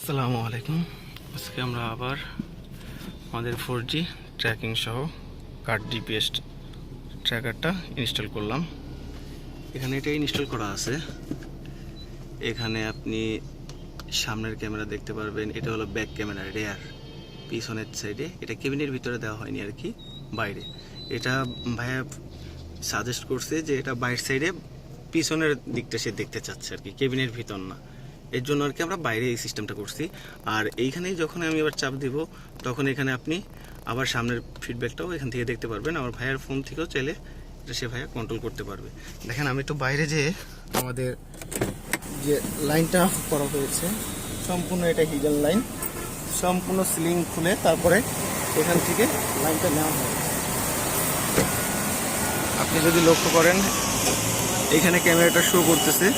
আসসালামু আলাইকুম। আজকে আমরা আবার আমাদের 4G ট্র্যাকিং সহ কার্ড জিপিএস ট্র্যাকারটা ইনস্টল করলাম। এখানে এটা ইনস্টল করা আছে। এখানে আপনি সামনের ক্যামেরা দেখতে পারবেন। এটা হলো ব্যাক ক্যামেরা, রেয়ার, পিছনের সাইডে। এটা কেবিনের ভিতরে দেওয়া হয়নি আর কি, বাইরে। এটা ভাইয়া সাজেস্ট করছে যে এটা বাইরের সাইডে পিছনের দিকটা সে দেখতে চাচ্ছে আর কি, কেবিনের ভিতর না। এর জন্য আর কি আমরা বাইরে এই সিস্টেমটা করছি। আর এইখানেই যখন আমি আবার চাপ দিব, তখন এখানে আপনি আবার সামনের ফিডব্যাকটাও এখান থেকে দেখতে পারবেন। আমার ভাইয়ার ফোন থেকেও চাইলে এটা সে ভাইয়া কন্ট্রোল করতে পারবে। দেখেন, আমি একটু বাইরে যেয়ে আমাদের যে লাইনটা করা হয়েছে, সম্পূর্ণ এটা হিডেন লাইন, সম্পূর্ণ সিলিং খুলে তারপরে এখান থেকে লাইনটা নেওয়া হয়। আপনি যদি লক্ষ্য করেন, এখানে ক্যামেরাটা শো করতেছে।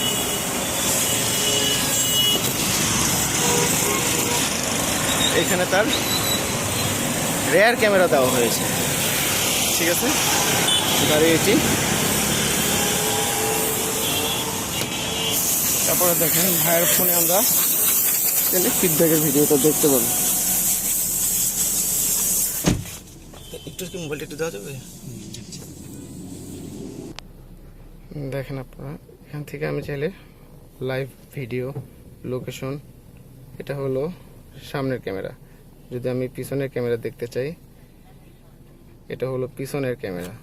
এখানে তার রেয়ার ক্যামেরা দেওয়া হয়েছে, ঠিক আছে। দাঁড়িয়েছি, তারপরে দেখেন ভাইয়ের ফোনে আমরা ফিডব্যাকের ভিডিওটা দেখতে পাবো। একটু কি মোবাইলটা একটু দেওয়া যাবে? দেখেন আপনারা, এখান থেকে আমি চাইলে লাইভ ভিডিও, লোকেশন, এটা হলো সামনের ক্যামেরা। যদি আমি পিছনের ক্যামেরা দেখতে চাই, এটা হলো পিছনের ক্যামেরা।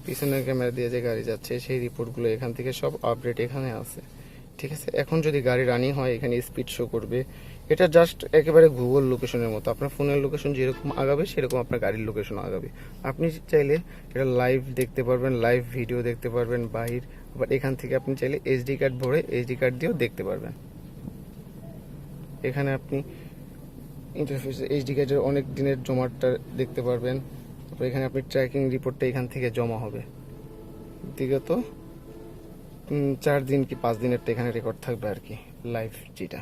পিছনের ক্যামেরা দিয়ে যে গাড়ি যাচ্ছে সেই রিপোর্টগুলো এখান থেকে সব আপডেট এখানে আছে, ঠিক আছে। এখন যদি গাড়ি রানিং হয়, এখানে স্পিড শো করবে। এটা জাস্ট একেবারে গুগল লোকেশনের মতো। আপনার ফোনের লোকেশন যেরকম আগাবে সেরকম আপনার গাড়ির লোকেশন আগাবে। আপনি চাইলে এটা লাইভ দেখতে পারবেন, লাইভ ভিডিও দেখতে পারবেন বাহির। আবার এখান থেকে আপনি চাইলে এসডি কার্ড ভরে এসডি কার্ড দিয়েও দেখতে পারবেন। এখানে আপনি ইন্টারফেস এইচডি কার্ডের অনেক দিনের জমাটা দেখতে পারবেন। তারপর এখানে আপনি ট্র্যাকিং রিপোর্টটা এখান থেকে জমা হবে। বিগত 4 দিন কি 5 দিনেরটা এখানে রেকর্ড থাকবে আর কি, লাইভ যেটা।